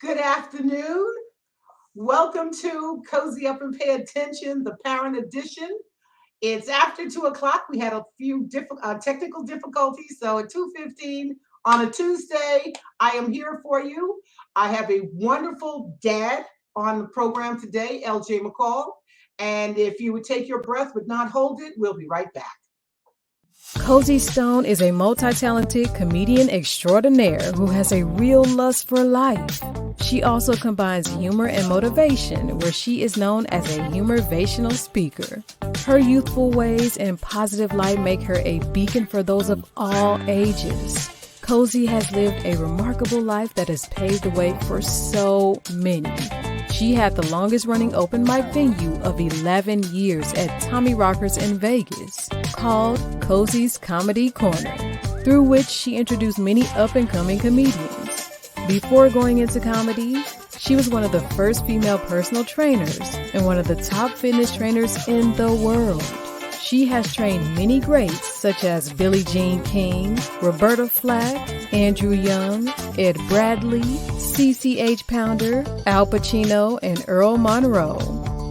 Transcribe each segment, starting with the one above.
Good afternoon. Welcome to Cozy Up and Pay Attention, the Parent Edition. It's after 2 o'clock. We had a few technical difficulties, so at 2:15 on a Tuesday, I am here for you. I have a wonderful dad on the program today, LJ McCall. And if you would take your breath but not hold it, we'll be right back. Cozy Stone is a multi-talented comedian extraordinaire who has a real lust for life. She also combines humor and motivation, where she is known as a humorvational speaker. Her youthful ways and positive light make her a beacon for those of all ages. Cozy has lived a remarkable life that has paved the way for so many. She had the longest running open mic venue of 11 years at Tommy Rockers in Vegas, called Cozy's Comedy Corner, through which she introduced many up-and-coming comedians. Before going into comedy, she was one of the first female personal trainers and one of the top fitness trainers in the world. She has trained many greats such as Billie Jean King, Roberta Flack, Andrew Young, Ed Bradley, CCH Pounder, Al Pacino, and Earl Monroe.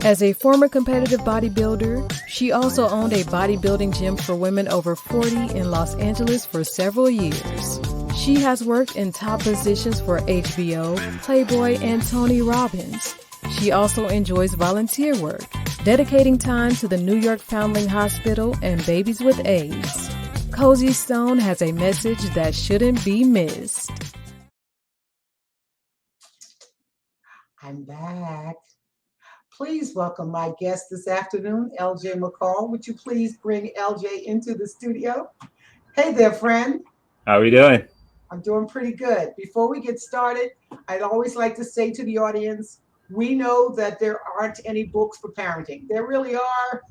As a former competitive bodybuilder, she also owned a bodybuilding gym for women over 40 in Los Angeles for several years. She has worked in top positions for HBO, Playboy, and Tony Robbins. She also enjoys volunteer work, dedicating time to the New York Foundling Hospital and babies with AIDS. Cozy Stone has a message that shouldn't be missed. I'm back. Please welcome my guest this afternoon, LJ McCall. Would you please bring LJ into the studio? Hey there, friend. How are we doing? I'm doing pretty good. Before we get started, I'd always like to say to the audience, we know that there aren't any books for parenting. There really are,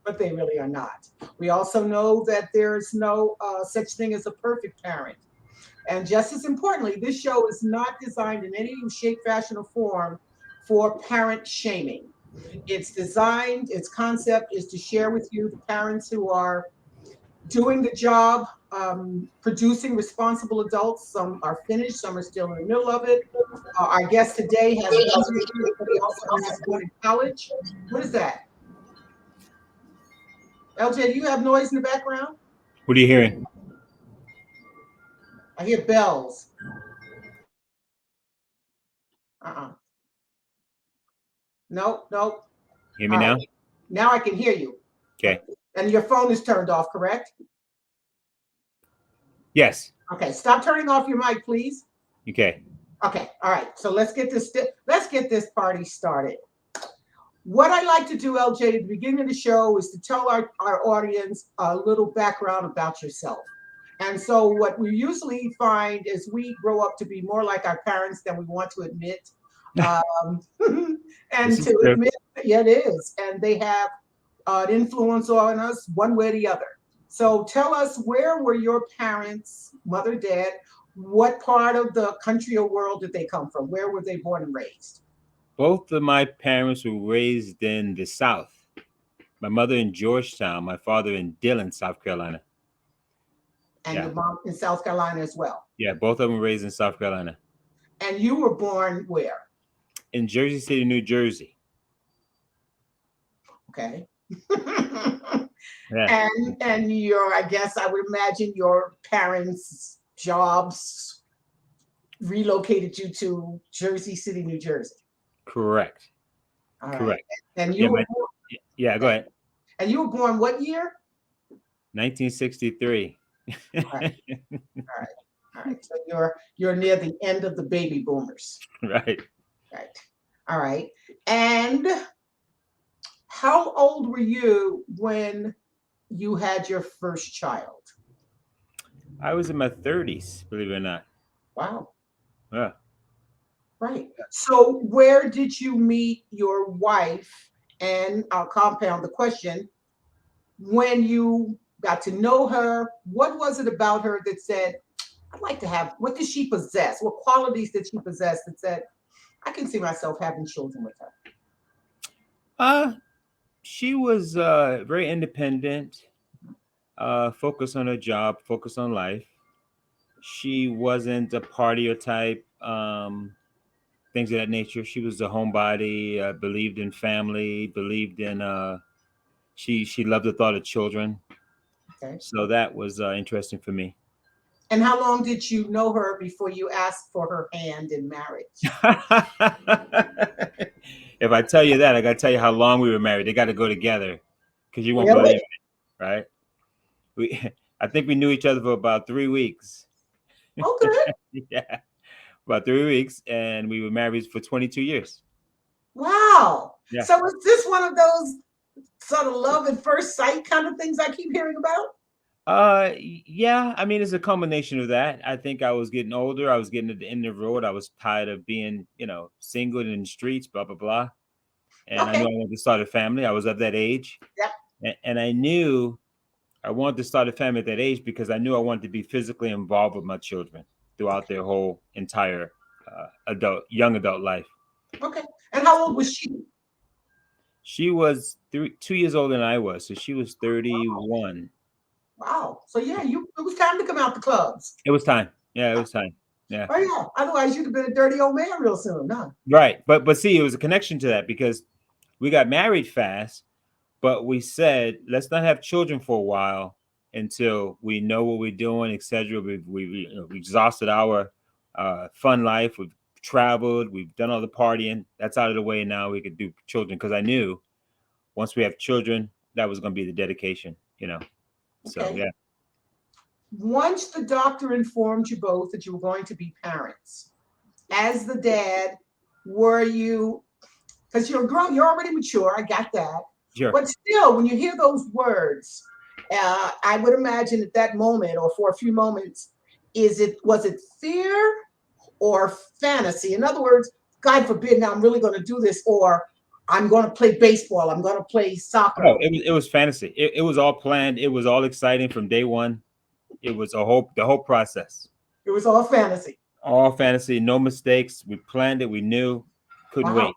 but they really are not. We also know that there is no such thing as a perfect parent. And just as importantly, this show is not designed in any shape, fashion, or form for parent shaming. It's designed, its concept is to share with you the parents who are doing the job, producing responsible adults. Some are finished, some are still in the middle of it. Our guest today has graduated, but he also has one in college. What is that? LJ, do you have noise in the background? What are you hearing? I hear bells. Uh-uh. Nope, nope. Hear me All now? right. Now I can hear you. Okay. And your phone is turned off, correct? Yes. Okay, stop turning off your mic, please. Okay. Okay, all right. So let's get this party started. What I like to do, LJ, at the beginning of the show is to tell our audience a little background about yourself. And so what we usually find is we grow up to be more like our parents than we want to admit. And This is to true. admit, yeah, it is. And they have an influence on us one way or the other. So tell us, where were your parents, mother, dad? What part of the country or world did they come from? Where were they born and raised? Both of my parents were raised in the South. My mother in Georgetown, my father in Dillon, South Carolina. And Yeah. your mom in South Carolina as well. Yeah, both of them were raised in South Carolina. And you were born where? In Jersey City, New Jersey. Okay. Yeah. And your, I guess I would imagine your parents' jobs relocated you to Jersey City, New Jersey. Correct. All right. Correct. And Yeah, you were born, yeah, go ahead. and you were born what year? 1963. All right. All right. All right. So you're near the end of the baby boomers. Right. Right. All right. And how old were you when you had your first child? I was in my 30s, believe it or not. Wow. Yeah. Right. So where did you meet your wife? And I'll compound the question. When you got to know her, what was it about her that said, I'd like to have, what did she possess? What qualities did she possess that said, I can see myself having children with her? Uh, she was very independent, focused on her job, focused on life. She wasn't a partier type. things of that nature. She was a homebody, believed in family, believed in she loved the thought of children. Okay. So that was interesting for me. And how long did you know her before you asked for her hand in marriage? If I tell you that, I got to tell you how long we were married. They got to go together because you won't Really? believe it, right? We, I think we knew each other for about 3 weeks. Oh, good. Yeah, about 3 weeks, and we were married for 22 years. Wow. Yeah. So is this one of those sort of love at first sight kind of things I keep hearing about? Yeah. I mean, it's a combination of that. I think I was getting older. I was getting at the end of the road. I was tired of being, single in the streets, blah blah blah. And I knew Okay. I wanted to start a family. I was of that age, Yep. and I knew I wanted to start a family at that age because I knew I wanted to be physically involved with my children throughout their whole entire young adult life. Okay. And how old was she? She was 2 years older than I was, so she was Wow. 31. Wow. So yeah, it was time to come out the clubs. It was time. Yeah, it was time. Yeah, Oh yeah. Otherwise you'd have been a dirty old man real soon, huh? right. But see, it was a connection to that because we got married fast, but we said let's not have children for a while until we know what we're doing, etc. We exhausted our fun life. We've traveled. We've done all the partying. That's out of the way now. We could do children because I knew once we have children, that was going to be the dedication. So Okay. yeah. Once the doctor informed you both that you were going to be parents, as the dad, were you, because you're grown, you're already mature, I got that. Sure. But still, when you hear those words, I would imagine at that moment or for a few moments, was it fear or fantasy? In other words, God forbid, now I'm really going to do this, or I'm going to play baseball, I'm going to play soccer. Oh, it was fantasy. It was all planned. It was all exciting from day one. It was the whole process. It was all fantasy. All fantasy, no mistakes. We planned it. We knew. Couldn't Wow. wait.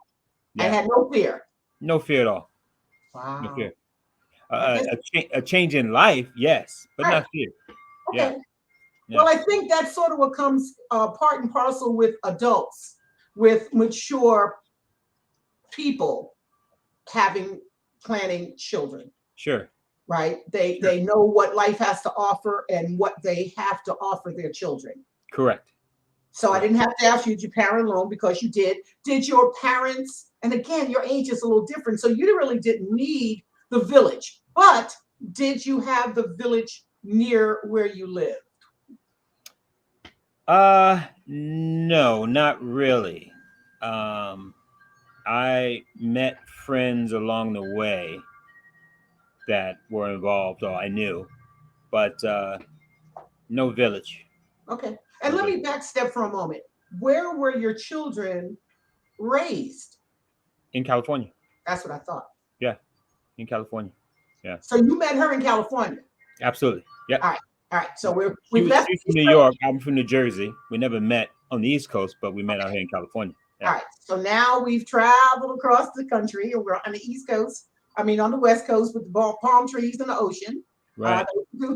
I Yeah, had no fear. no fear at all. No Wow. fear. I guess, A change in life, yes, but right. not fear. Yeah, Okay. yeah, Well, I think that's sort of what comes part and parcel with adults, with mature people planning children, sure, right? sure, They know what life has to offer and what they have to offer their children. correct, So I correct. didn't have to ask you, did your parent alone because you did. Did your parents, and again, your age is a little different, so you really didn't need the village, but did you have the village near where you live? No, not really. Um, I met friends along the way that were involved, or I knew, but no village. Okay. And No let village. me back step for a moment. Where were your children raised? In California. That's what I thought. Yeah, in California. Yeah, So you met her in California. absolutely. Yep. All right. All right. So She we've was left she's the from East New Coast. York. I'm from New Jersey. We never met on the East Coast, but we met out here in California. All Yeah. right. So now we've traveled across the country and we're on the East Coast. I mean, on the West Coast with the palm trees and the ocean. Right.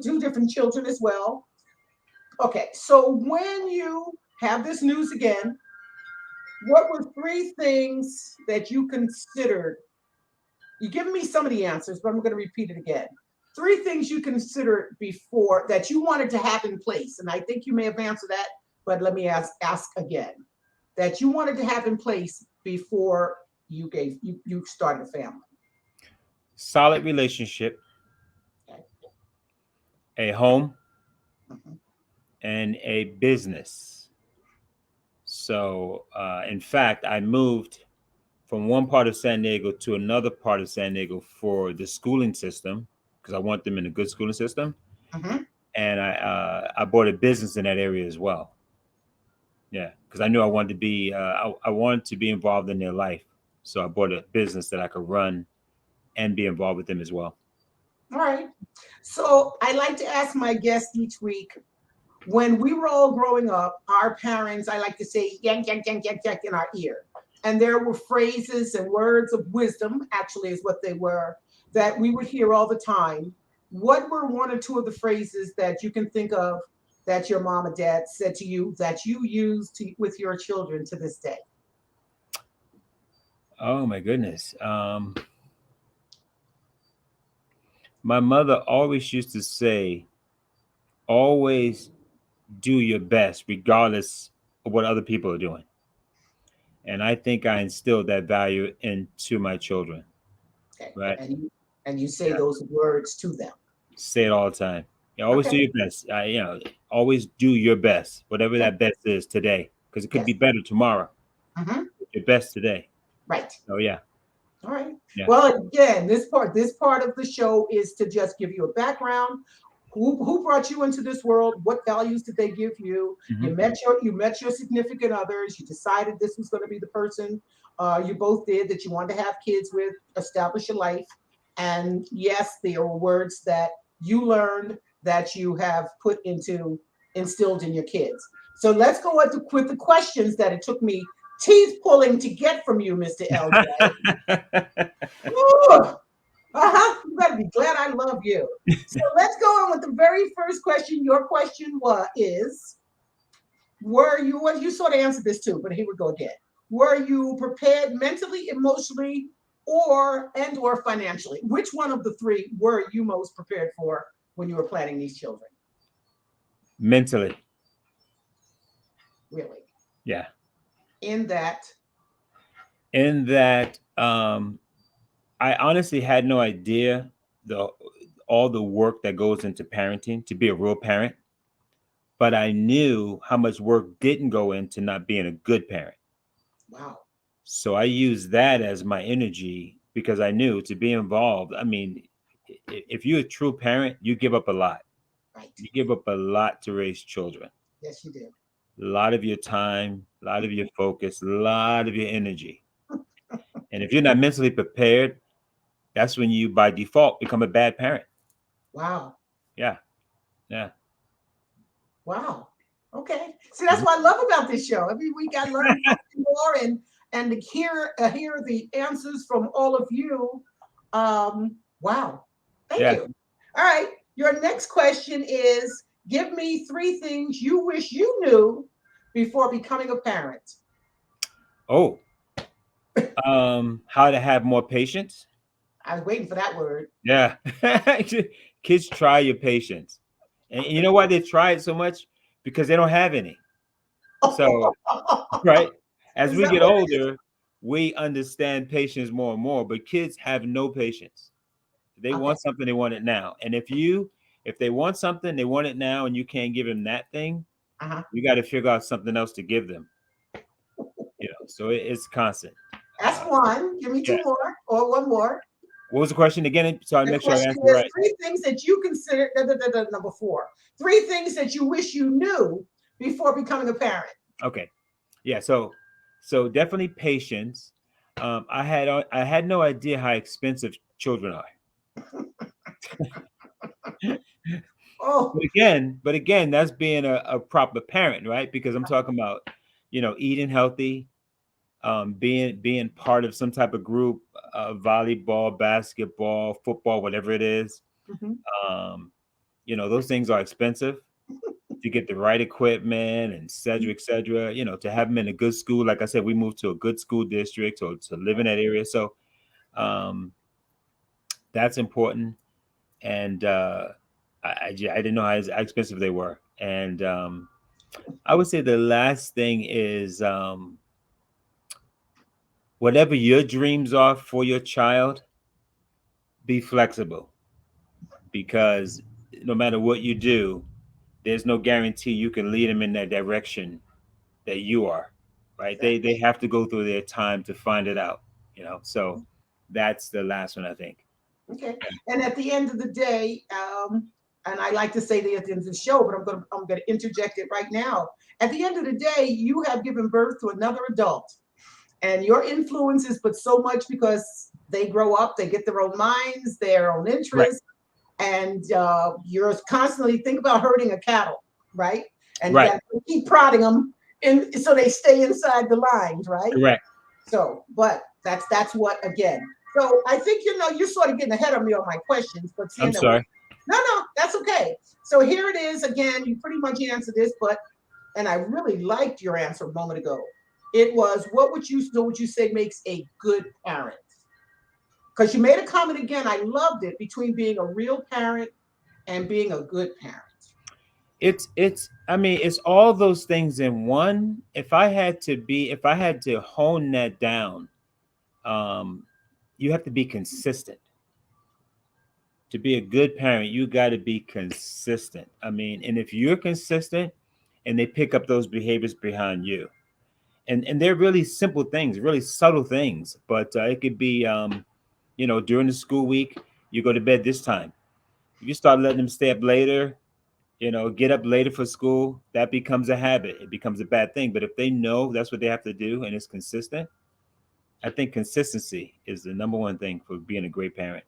Two different children as well. Okay. So when you have this news again, what were three things that you considered? You've given me some of the answers, but I'm going to repeat it again. Three things you considered before that you wanted to have in place. And I think you may have answered that, but let me ask again. That you wanted to have in place before you started a family. Solid relationship, Okay. a home, Mhm. and a business. So, in fact, I moved from one part of San Diego to another part of San Diego for the schooling system because I want them in a good schooling system, Mhm. and I bought a business in that area as well. Yeah, because I knew I wanted to be I wanted to be involved in their life, so I bought a business that I could run and be involved with them as well. All right. So I like to ask my guests each week, when we were all growing up, our parents, I like to say, yank, yank, yank, yank, yank in our ear. And there were phrases and words of wisdom, actually, is what they were, that we would hear all the time. What were one or two of the phrases that you can think of that your mom and dad said to you that you use with your children to this day? Oh my goodness. My mother always used to say, always do your best, regardless of what other people are doing. And I think I instilled that value into my children. Okay. Right? And you say Yeah. those words to them. Say it all the time. You always do Okay. your best. Always do your best, whatever Okay. that best is today, because it could Yes. be better tomorrow. Mm-hmm. Your best today. Right. Oh yeah, All right. yeah. Well, again, this part of the show is to just give you a background. Who brought you into this world? What values did they give you? Mhm. You met your significant others. You decided this was going to be the person you both did that you wanted to have kids with, establish a life. And yes, there are words that you learned that you have instilled in your kids. So let's go with the questions that it took me teeth pulling to get from you, Mr. LJ. Ooh, you better be glad I love you. So let's go on with the very first question. Your question is, well, you sort of answered this too, but here we go again. Were you prepared mentally, emotionally, or financially? Which one of the three were you most prepared for when you were planning these children? Mentally, Really? yeah. In that, In that, I honestly had no idea the all the work that goes into parenting to be a real parent, but I knew how much work didn't go into not being a good parent. wow, So I used that as my energy because I knew to be involved. I mean, if you're a true parent, you give up a lot. right. You give up a lot to raise children. Yes, you did. A lot of your time, a lot of your focus, a lot of your energy. And if you're not mentally prepared, that's when you by default become a bad parent. Wow. Yeah. Yeah. Wow. Okay. See, that's Mhm. what I love about this show. Every week I learn something more, and to hear the answers from all of you. Wow. Thank Yeah. you. All right. Your next question is: give me three things you wish you knew before becoming a parent. Oh, how to have more patience. I was waiting for that word. Yeah. Kids try your patience. And you know why they try it so much? Because they don't have any. So, right? As Is we that get what it is? older, we understand patience more and more, but kids have no patience. They Okay. want something, they want it now. And if they want something, they want it now, and you can't give them that thing, Uh-huh. you got to figure out something else to give them. So it's constant. That's Uh, one. Give me yeah. two more or one more. What was the question again? So I The make sure I question answer is right. three things that you consider, number four, three things that you wish you knew before becoming a parent. Okay. Yeah. So definitely patience. I had no idea how expensive children are. Oh, But again, that's being a proper parent, right? Because I'm talking about, eating healthy, being part of some type of group, volleyball, basketball, football, whatever it is. mhm. Um, those things are expensive to get the right equipment and et cetera, to have them in a good school. Like I said, we moved to a good school district to live in that area. So um, that's important. And I didn't know how expensive they were. And I would say the last thing is whatever your dreams are for your child, be flexible because no matter what you do, there's no guarantee you can lead them in that direction that you are, right? They Exactly. have to go through their time to find it out, So that's the last one, I think. Okay. And at the end of the day, and I like to say that at the end of the show, but I'm gonna interject it right now. At the end of the day, you have given birth to another adult, and your influence is but so much because they grow up, they get their own minds, their own Right, interests, and you're constantly think about herding a cattle, right? And you right, got to keep prodding them, and so they stay inside the lines, right? correct. So, but that's what again. So I think you're sort of getting ahead of me on my questions, but I'm seeing that sorry. no, that's okay. So here it is again. You pretty much answered this, but and I really liked your answer a moment ago. It was, what would you say makes a good parent? Because you made a comment again, I loved it, between being a real parent and being a good parent. It's I mean, it's all those things in one. If I had to hone that down, um, you have to be consistent. To be a good parent, you got to be consistent. I mean, and if you're consistent and they pick up those behaviors behind you, and they're really simple things, really subtle things, but it could be, during the school week, you go to bed this time. If you start letting them stay up later, get up later for school, that becomes a habit. It becomes a bad thing. But if they know that's what they have to do and it's consistent, I think consistency is the number one thing for being a great parent.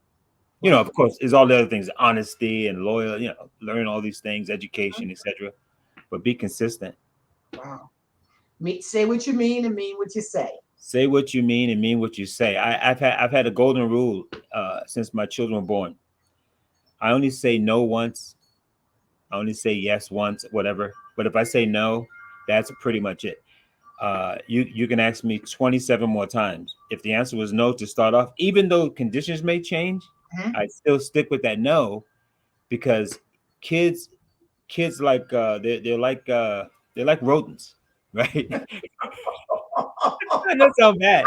Of course, is all the other things, honesty and loyal, learn all these things, education, etc. But be consistent. Wow. Say what you mean and mean what you say. Say what you mean and mean what you say. I've had a golden rule since my children were born. I only say no once. I only say yes once, whatever. But if I say no, that's pretty much it. You can ask me 27 more times. If the answer was no to start off, even though conditions may change, I still stick with that no, because kids like they're like rodents, right? That sounds bad,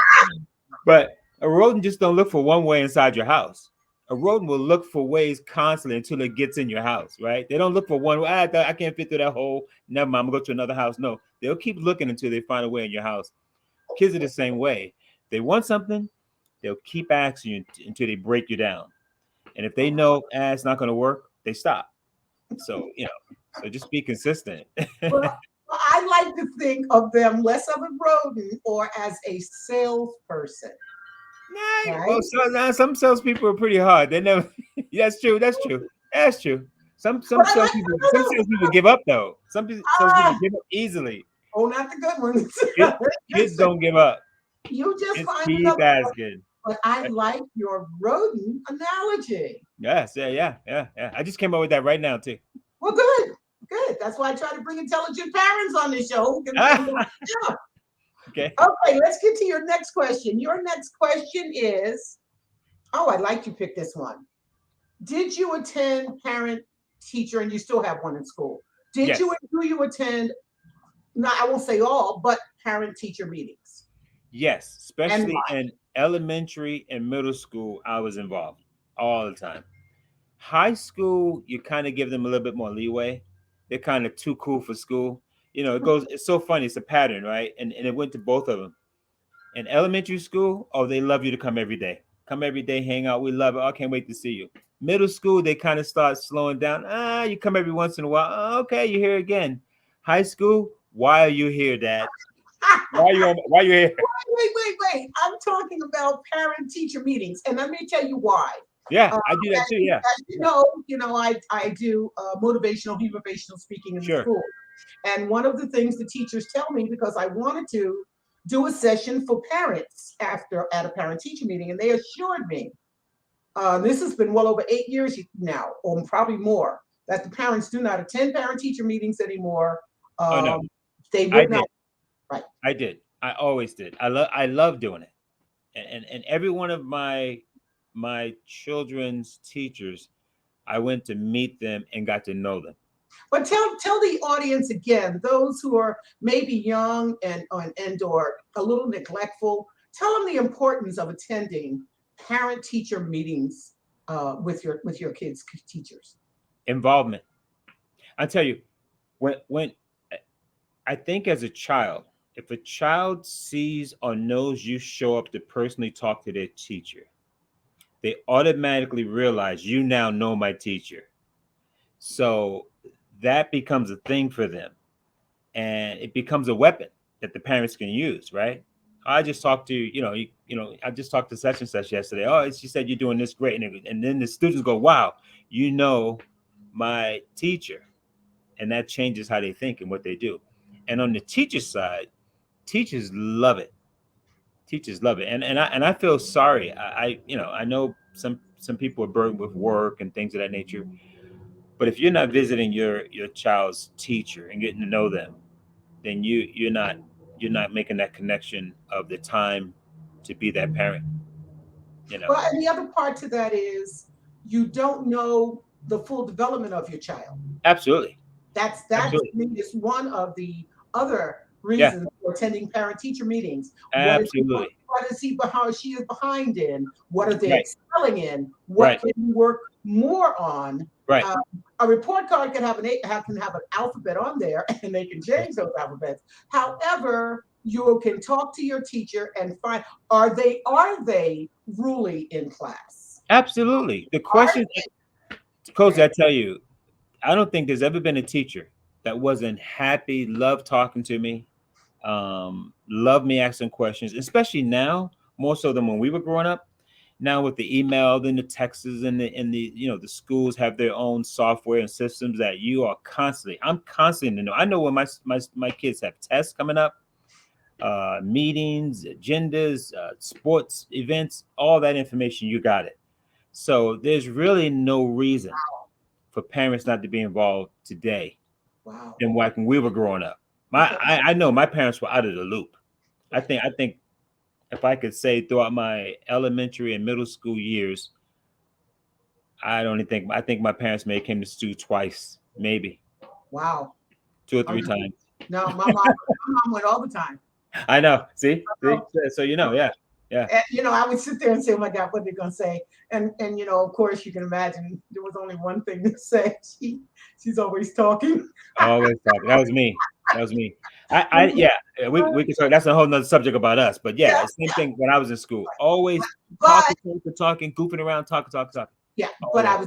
but a rodent just don't look for one way inside your house. A rodent will look for ways constantly until it gets in your house, right? They don't look for one way. I can't fit through that hole. Never mind, I'm gonna go to another house. No, they'll keep looking until they find a way in your house. Kids are the same way. They want something, they'll keep asking you until they break you down. And if they know it's not gonna work, they stop. So so just be consistent. Well, I like to think of them less of a rodent or as a salesperson. Nah, Right? well, some salespeople are pretty hard. They never. That's true. That's true. That's true. Some But I like salespeople give up though. Salespeople give up easily. oh, not the good ones. Kids, kids Listen, don't give up. you just Kids find keep another one. asking. But I like your rodent analogy. Yes, yeah. I just came up with that right now too. Well, good, good. That's why I try to bring intelligent parents on the show who can tell them, yeah. Okay. Okay, let's get to your next question. Your next question is, oh, I like you picked this one. Did you attend parent teacher, and you still have one in school? Yes. Do you attend, not I won't say all, but parent teacher meetings? Yes, especially why? in elementary and middle school, I was involved all the time. High school, you kind of give them a little bit more leeway. They're kind of too cool for school. It's so funny. It's a pattern, right? And it went to both of them. In elementary school, oh, they love you to come every day. Come every day, hang out. We love it. I can't wait to see you. Middle school, they kind of start slowing down. You come every once in a while. Okay, you're here again. High school, why are you here, Dad? Why are you here? Wait. I'm talking about parent teacher meetings, and let me tell you why. Yeah, I do that too. Yeah. As I do motivational speaking in the Sure. school. And one of the things the teachers tell me, because I wanted to do a session for parents at a parent teacher meeting, and they assured me, this has been well over 8 years now, or probably more, that the parents do not attend parent teacher meetings anymore. Oh no, They I would not. did. Right. I did. I always did. I love doing it. And every one of my children's teachers, I went to meet them and got to know them. But tell the audience again, those who are maybe young and or a little neglectful, tell them the importance of attending parent teacher meetings with your kids' teachers. Involvement. I tell you, when I think as a child, if a child sees or knows you show up to personally talk to their teacher, they automatically realize you now know my teacher. So that becomes a thing for them, and it becomes a weapon that the parents can use, right? I just talked to I just talked to such and such yesterday. Oh, she said you're doing this great, and then the students go, "Wow, you know my teacher," and that changes how they think and what they do. And on the teacher side, teachers love it. Teachers love it, and I feel sorry. I know some people are burdened with work and things of that nature. But if you're not visiting your child's teacher and getting to know them, then you're not making that connection of the time to be that parent. Well, and the other part to that is you don't know the full development of your child. Absolutely. That's Absolutely. to me is one of the other Yeah. reasons for attending parent-teacher meetings. Absolutely. What is he behind? She is behind in. What are they Right. excelling in? What Right. can you work more on? Right. A report card can have an alphabet on there, and they can change those alphabets. However, you can talk to your teacher and find are they ruly in class? Absolutely. The question, Coach, I tell you, I don't think there's ever been a teacher that wasn't happy, loved talking to me, loved me asking questions, especially now, more so than when we were growing up. Now with the email, then the texts and the the schools have their own software and systems that I'm constantly to know. I know when my kids have tests coming up, meetings, agendas, sports events, all that information, you got it. So there's really no reason for parents not to be involved today Wow. than when we were growing up. I know my parents were out of the loop. I think if I could say throughout my elementary and middle school years, I think my parents may have came to school twice, maybe Wow. 2 or 3 times. No, my mom went all the time. I know. See? So yeah. And, I would sit there and say, "Oh my God, what are they gonna say?" And of course, you can imagine there was only one thing to say. She's always talking. Always talking. That was me. Yeah. We can talk. That's a whole nother subject about us. But yeah, same thing when I was in school. Always talking, goofing around, talking. Yeah, but I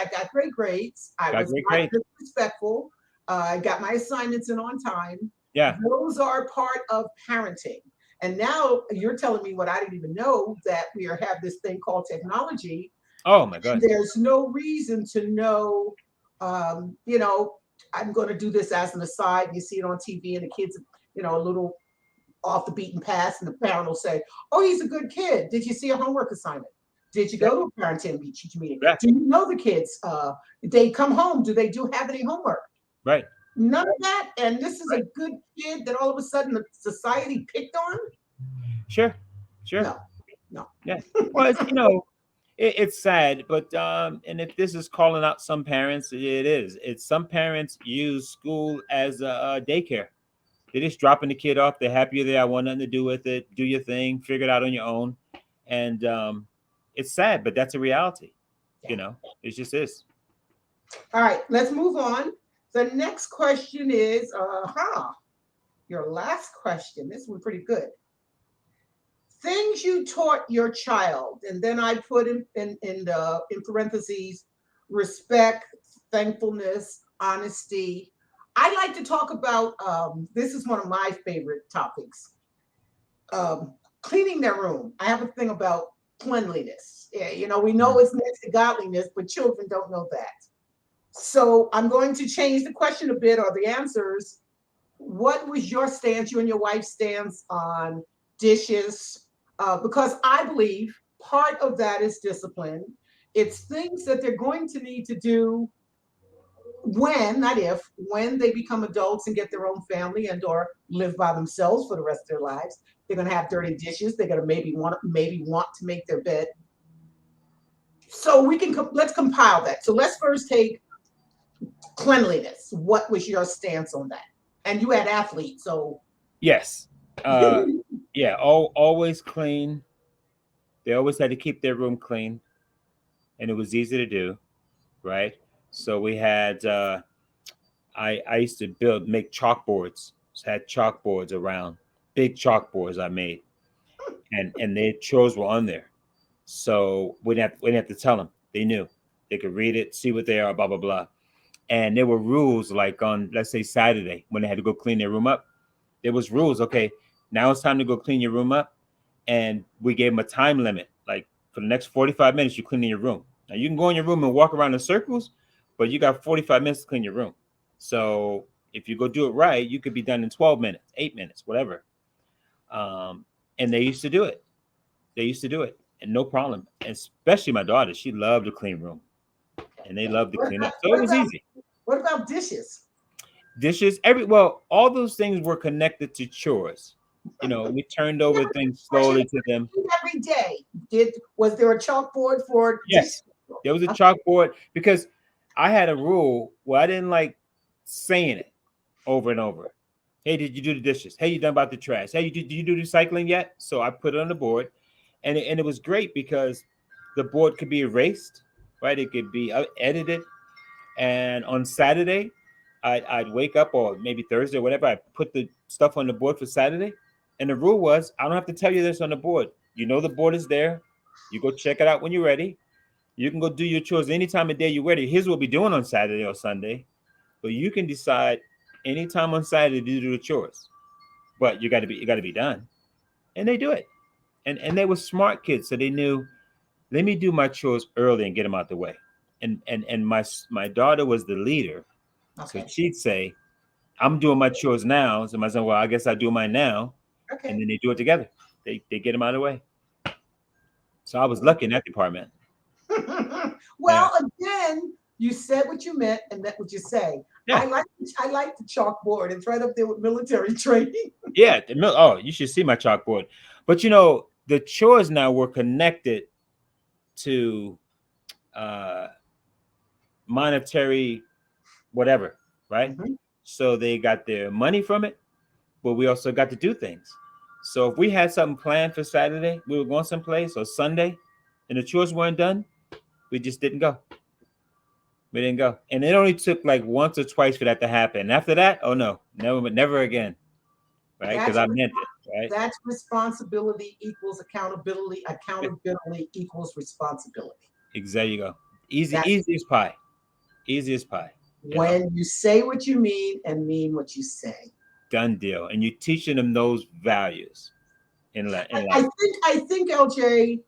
got great grades. I was not disrespectful. I got my assignments in on time. Yeah. Those are part of parenting. And now you're telling me what I didn't even know, that have this thing called technology. Oh my God. There's no reason to know, I'm going to do this as an aside. You see it on TV and the kids, a little off the beaten path, and the parent will say, "Oh, he's a good kid. Did you see a homework assignment? Did you go to a parent teacher meeting? Yeah. Do you know the kids? They come home. Do they have any homework?" Right. None of that. And this is a good kid that all of a sudden the society picked on? Sure. No. Yeah. Well, it's sad, but and if this is calling out some parents, it is. It's some parents use school as a daycare. They're just dropping the kid off. They're happy there. I want nothing to do with it. Do your thing. Figure it out on your own. And it's sad, but that's a reality. Yeah. It just is. All right, let's move on. The next question is, your last question. This one pretty good. Things you taught your child, and then I put in parentheses, respect, thankfulness, honesty. I like to talk about, this is one of my favorite topics, cleaning their room. I have a thing about cleanliness. Yeah, we know it's next to godliness, but children don't know that. So I'm going to change the question a bit, or the answers. What was your stance, you and your wife's stance on dishes? Because I believe part of that is discipline. It's things that they're going to need to do when they become adults and get their own family and or live by themselves for the rest of their lives. They're going to have dirty dishes. They're going to maybe want to make their bed. So let's compile that. So let's first take cleanliness. What was your stance on that? And you had athletes, so yes. Yeah, always clean. They always had to keep their room clean, and it was easy to do, right? So we had I used to make chalkboards. So had chalkboards around, big chalkboards I made, and their chores were on there. So we didn't have to tell them. They knew. They could read it, see what they are, blah blah blah. And there were rules, like on, let's say, Saturday, when they had to go clean their room up. There was rules. Okay, now it's time to go clean your room up. And we gave them a time limit. Like, for the next 45 minutes, you're cleaning your room. Now, you can go in your room and walk around in circles, but you got 45 minutes to clean your room. So if you go do it right, you could be done in 12 minutes, 8 minutes, whatever. And they used to do it. And no problem. And especially my daughter. She loved to clean room. And they loved to clean up. So it was easy. What about dishes? Dishes, all those things were connected to chores. We turned over things slowly to them. Every day. Was there a chalkboard for dish? Yes, there was a chalkboard because I had a rule where I didn't like saying it over and over. Hey, did you do the dishes? Hey, you done about the trash? Hey, did you do the recycling yet? So I put it on the board, and it was great because the board could be erased, right? It could be edited, and on Saturday, I'd wake up, or maybe Thursday or whatever. I put the stuff on the board for Saturday, and the rule was I don't have to tell you this on the board. You know the board is there. You go check it out when you're ready. You can go do your chores any time of day you're ready. Here's what we're doing on Saturday or Sunday, but you can decide anytime on Saturday to do the chores. But it got to be done, and they do it. And they were smart kids, so they knew. Let me do my chores early and get them out the way. And my daughter was the leader, Okay. so she'd say, "I'm doing my chores now." So my son, well, I guess I do mine now, Okay. and then they do it together. They get them out of the way. So I was lucky in that department. Well, again, you said what you meant and meant what you say. Yeah. I like the chalkboard. It's right up there with military training. Yeah. You should see my chalkboard. But the chores now were connected to monetary whatever, right? Mhm. So they got their money from it, but we also got to do things. So if we had something planned for Saturday, we were going someplace, or Sunday, and the chores weren't done, we just didn't go. We didn't go. And it only took like once or twice for that to happen. And after that, oh no, never again. Right? Because I meant it, right? That's responsibility equals accountability. Accountability equals responsibility. There you go. Easy as pie. Easy as pie. When you say what you mean and mean what you say. Done deal. And you're teaching them those values in life. I think, LJ,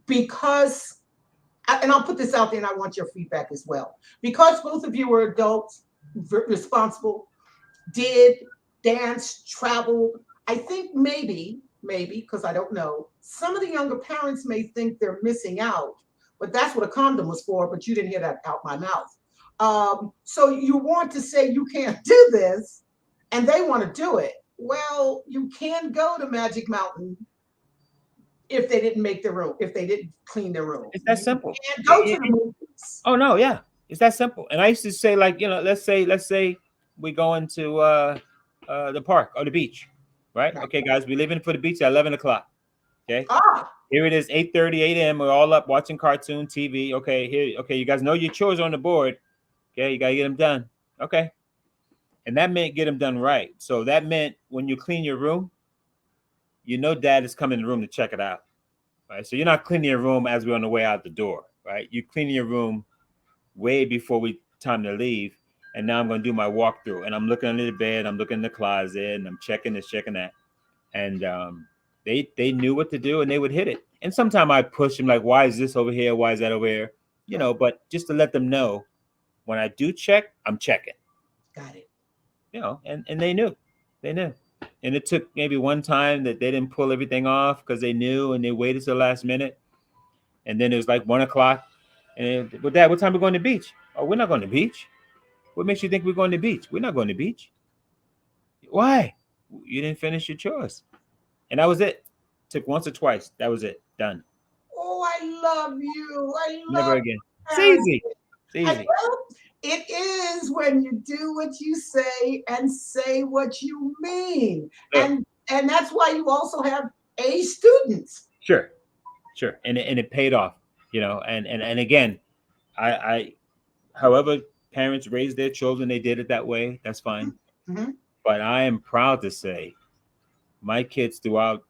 because, and I'll put this out there and I want your feedback as well. Because both of you were adults, responsible, did dance, traveled, I think maybe, because I don't know, some of the younger parents may think they're missing out, but that's what a condom was for, but you didn't hear that out my mouth. So you want to say you can't do this, and they want to do it. Well, you can go to Magic Mountain if they didn't make their room, if they didn't clean their room. It's that simple. You can't go to the movies. Oh no, yeah. It's that simple. And I used to say, like, let's say we go into the park or the beach, right? Okay, guys, we're leaving for the beach at 11 o'clock. Okay. Here it is, 8:30 a.m. We're all up watching cartoon TV. Okay, you guys know your chores on the board. Okay, you gotta get them done. Okay. And that meant get them done right. So that meant when you clean your room, dad is coming in the room to check it out. Right. So you're not cleaning your room as we're on the way out the door, right? You're cleaning your room way before time to leave. And now I'm going to do my walkthrough, and I'm looking under the bed, I'm looking in the closet, and I'm checking this, checking that. And they knew what to do, and they would hit it. And sometimes I push them, like, why is this over here? Why is that over here? But just to let them know, when I do check, I'm checking. Got it. And they knew. And it took maybe one time that they didn't pull everything off because they knew, and they waited till the last minute. And then it was like 1 o'clock. And well, Dad, what time are we going to the beach? Oh, we're not going to the beach. What makes you think we're going to the beach? We're not going to the beach. Why? You didn't finish your chores. And that was it. Took once or twice. That was it. Done. Oh, I love you. Never again. It's easy. It is when you do what you say and say what you mean. Yeah. And that's why you also have A students. Sure. And it paid off, and again, I however parents raise their children, they did it that way. That's fine. Mm-hmm. But I am proud to say my kids throughout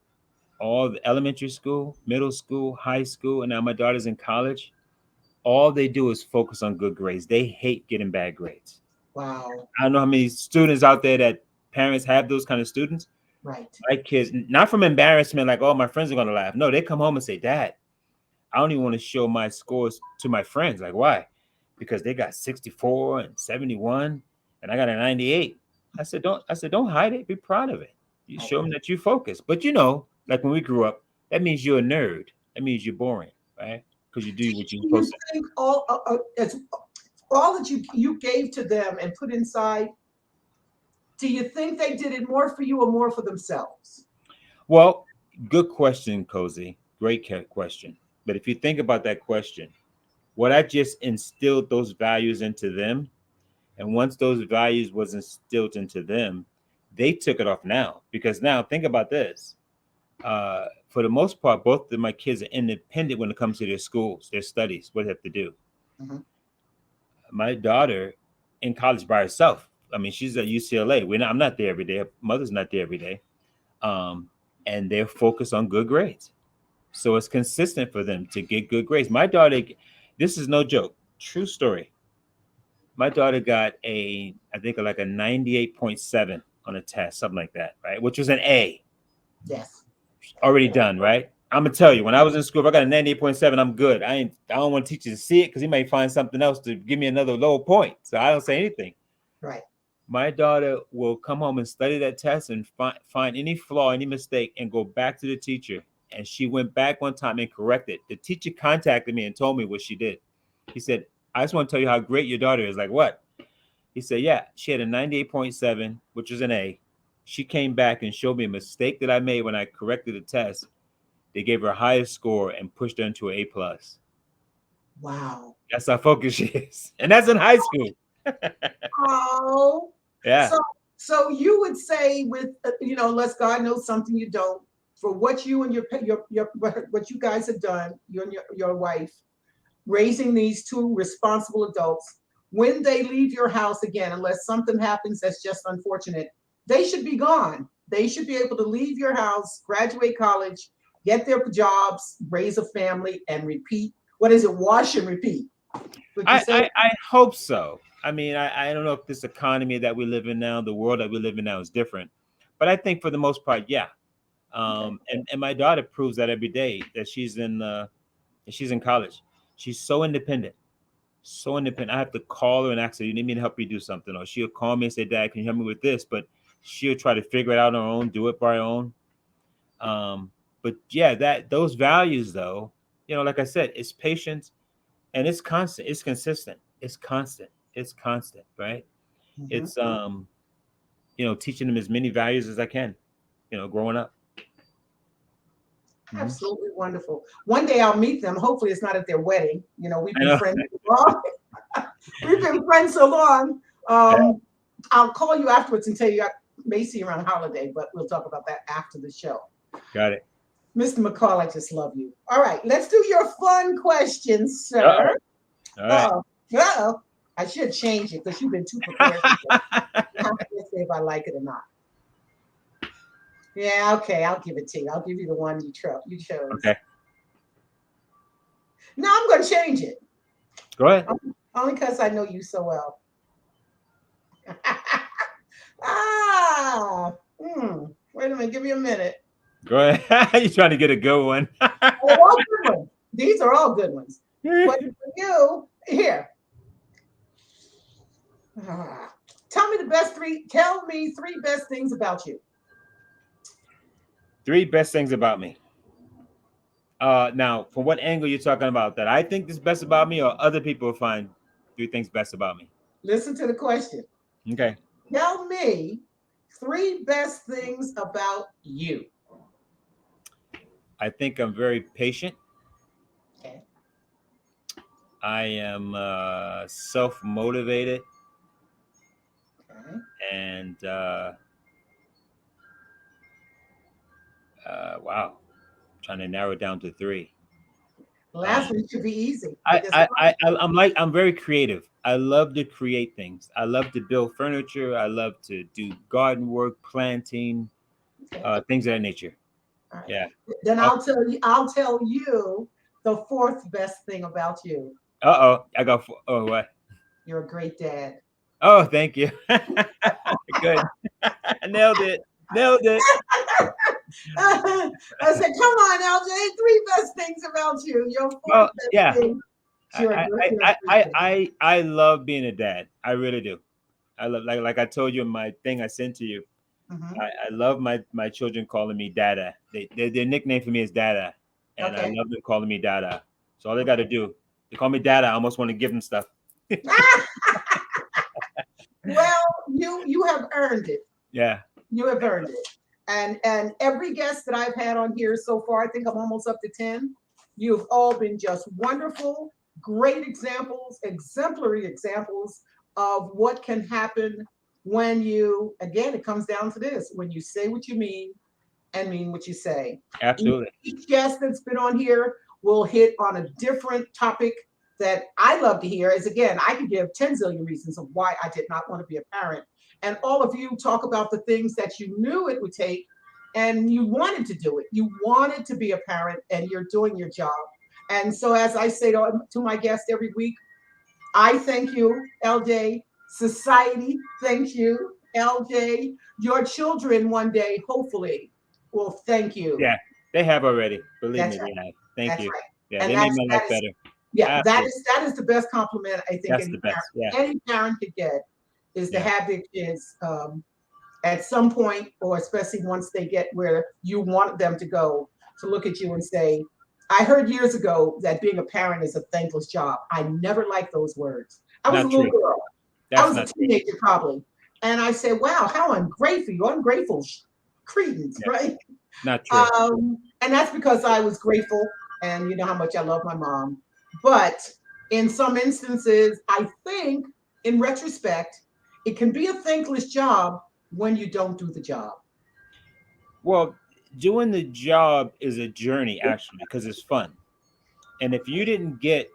all the elementary school, middle school, high school, and now my daughter's in college, all they do is focus on good grades. They hate getting bad grades. Wow. I don't know how many students out there that parents have those kind of students. Right. My kids, not from embarrassment, like, oh, my friends are going to laugh. No, they come home and say, Dad, I don't even want to show my scores to my friends. Like, why? Because they got 64 and 71 and I got a 98. I said, don't hide it. Be proud of it. You show them that you focus. But like when we grew up, that means you're a nerd. That means you're boring, right? Because you do what you're supposed to. Think all that you gave to them and put inside Do you think they did it more for you or more for themselves? Well, good question, Cozy. Great question. But if you think about that question, what I just instilled those values into them, and once those values was instilled into them, they took it off now. Because now think about this. For the most part, both of my kids are independent when it comes to their schools, their studies, what they have to do. Mhm. My daughter in college by herself. I mean, she's at UCLA. I'm not there every day. Her mother's not there every day. And they're focused on good grades. So it's consistent for them to get good grades. My daughter, this is no joke, true story. My daughter got I think like a 98.7 on a test, something like that, right? Which was an A. Yes. Already done, right? I'm gonna tell you, when I was in school, if I got a 98.7, I'm good. I don't want teachers to see it because he may find something else to give me another low point. So I don't say anything. Right. My daughter will come home and study that test and find any flaw, any mistake, and go back to the teacher. And she went back one time and corrected. The teacher contacted me and told me what she did. He said, I just want to tell you how great your daughter is. Like, what? He said, yeah, she had a 98.7, which was an A. She came back and showed me a mistake that I made when I corrected the test. They gave her a higher score and pushed her into an A+. Wow. That's how focused she is. And that's in high school. Oh. Yeah. So you would say with, unless God knows something you don't, for what you and your what you guys have done, you and your wife, raising these two responsible adults, when they leave your house again, unless something happens that's just unfortunate, they should be gone. They should be able to leave your house, graduate college, get their jobs, raise a family, and repeat. What is it? Wash and repeat. I hope so. I mean, I don't know if this economy that we live in now, the world that we live in now is different. But I think for the most part, yeah. And my daughter proves that every day that she's in college. She's so independent. So independent. I have to call her and ask her, you need me to help you do something? Or she'll call me and say, Dad, can you help me with this? But she'll try to figure it out on her own, do it by her own. But yeah, those values though, like I said, it's patience and it's constant, it's consistent, it's constant, right? Mhm. It's teaching them as many values as I can, growing up. Absolutely wonderful. One day I'll meet them. Hopefully it's not at their wedding. We've been know. friends so long. We've been friends so long. I'll call you afterwards and tell you I may see you around holiday, but we'll talk about that after the show. Got it. Mr. McCall, I just love you. All right, let's do your fun questions, sir. All right. Uh-oh. I should change it because you've been too prepared. I have to say if I like it or not. Yeah, okay, I'll give it to you. I'll give you the one you chose. Okay. No, I'm going to change it. Go ahead. Only because I know you so well. Wait a minute. Give me a minute. Go ahead. You're trying to get a good one. They're all good ones. These are all good ones. But for you, here. Tell me three best things about you. 3 best things about me. Now, from what angle you're talking about? That I think is best about me, or other people find 3 things best about me? Listen to the question. Okay. Tell me 3 best things about you. I think I'm very patient. Okay. I am self-motivated. Okay. And wow, I'm trying to narrow it down to 3. Last one should be easy. I'm very creative. I love to create things. I love to build furniture. I love to do garden work, planting, things of that nature. Right. Yeah. Then I'll tell you the 4th best thing about you. I got. Oh, what? You're a great dad. Oh, thank you. Good. Nailed it. I said, come on, LJ, 3 best things about you. Your 4th best thing. I love being a dad. I really do. I love, like I told you in my thing I sent to you. Mm-hmm. I love my children calling me Dada. Their nickname for me is Dada, and I love them calling me Dada. So all they got to do, they call me Dada. I almost want to give them stuff. Well, you have earned it. Yeah. You have earned it. And every guest that I've had on here so far, I think I'm almost up to 10. You've all been just wonderful, great examples, exemplary examples of what can happen when you, again, it comes down to this, when you say what you mean and mean what you say. Absolutely. Each guest that's been on here will hit on a different topic that I love to hear. Is again, I could give 10 zillion reasons of why I did not want to be a parent. And all of you talk about the things that you knew it would take and you wanted to do it. You wanted to be a parent and you're doing your job. And so, as I say to my guests every week, I thank you, LJ. Society, thank you, LJ. Your children one day, hopefully, will thank you. Yeah, they have already. Believe That's me, right. they have. Thank That's you. right. Yeah, And they made my that life is, better. yeah, Absolutely. that is the best compliment I think That's the best. Yeah. any parent could get is to Yeah. have their kids at some point, or especially once they get where you want them to go, to look at you and say, I heard years ago that being a parent is a thankless job. I never liked those words. I was Not a little true. girl. I That's was a not true. teenager probably. And I said, wow, how ungrateful, you ungrateful cretins, Yeah. right? Not true. And that's because I was grateful and you know how much I love my mom. But in some instances, I think in retrospect, it can be a thankless job when you don't do the job. Well, doing the job is a journey actually because it's fun. And if you didn't get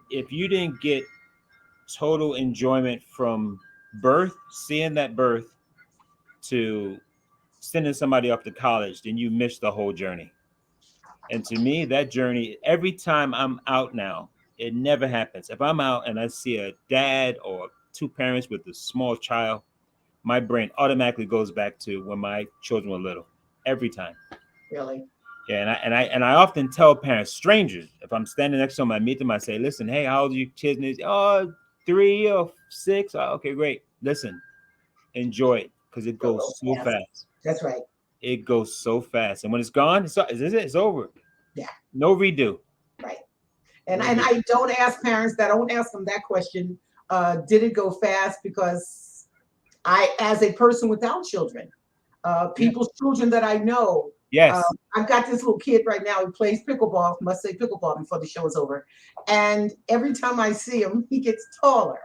total enjoyment from birth, seeing that birth to sending somebody off to college, then you miss the whole journey. And to me, that journey, every time I'm out now, it never happens. If I'm out and I see a dad or two parents with a small child, my brain automatically goes back to when my children were little. Every time. Really. Yeah, and I often tell parents, strangers, if I'm standing next to them, I meet them, I say, listen, hey, how old are your kids? And they say, oh, 3 or 6. Oh, okay, great. Listen, enjoy it because it Go goes so fast. fast. That's right. It goes so fast. And when it's gone, it's over. Yeah. No redo. Right. And No and redo. I don't ask parents that, I don't ask them that question. Did it go fast? Because I, as a person without children, Yeah. people's children that I know, Yes. I've got this little kid right now who plays pickleball. Must say pickleball before the show is over. And every time I see him, he gets taller.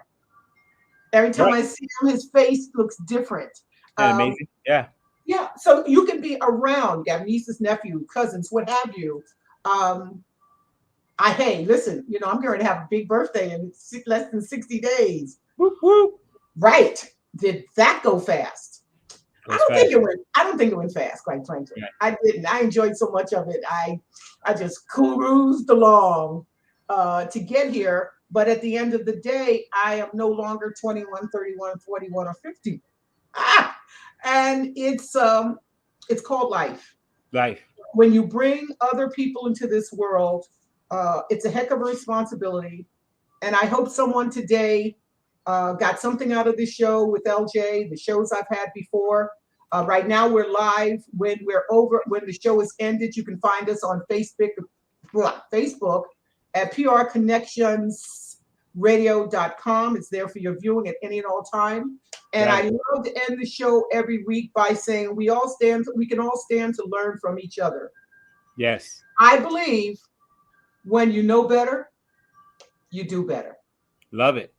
Every time Right. I see him, his face looks different. And Um, amazing. Yeah. yeah, so you can be around, you have nieces, nephews, cousins, what have you. Um, hey, listen, you know, I'm going to have a big birthday in less than 60 days. Whoop, whoop. Right. Did that go fast? Goes fast. I don't think it went fast, quite frankly. Right. I didn't. I enjoyed so much of it. I just cruised along to get here. But at the end of the day, I am no longer 21, 31, 41, or 50. And it's called life. Life. When you bring other people into this world, it's a heck of a responsibility. And I hope someone today got something out of this show with LJ, the shows I've had before. Right now we're live. When the show is ended, you can find us on Facebook at prconnectionsradio.com. It's there for your viewing at any and all time. And Right. I love to end the show every week by saying we can all stand to learn from each other. Yes. I believe when you know better, you do better. Love it.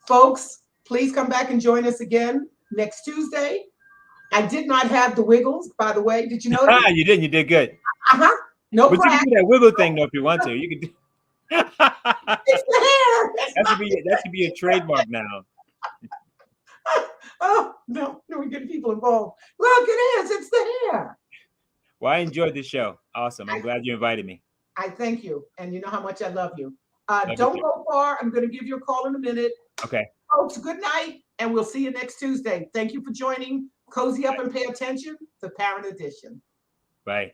Folks, please come back and join us again next Tuesday. I did not have the wiggles, by the way. Did you know that? You did. You did good. Uh-huh. No But you crack. can do that wiggle thing though if you want to. You can do. It's the hair. That should be a trademark now. Oh, no, we're getting people involved. Look, it is. It's the hair. Well, I enjoyed this show. Awesome. I'm glad you invited me. I thank you. And you know how much I love you. you Don't too. go far. I'm going to give you a call in a minute. Okay. Folks, good night. And we'll see you next Tuesday. Thank you for joining Cozy Up and Pay Attention, the Parent Edition. Bye.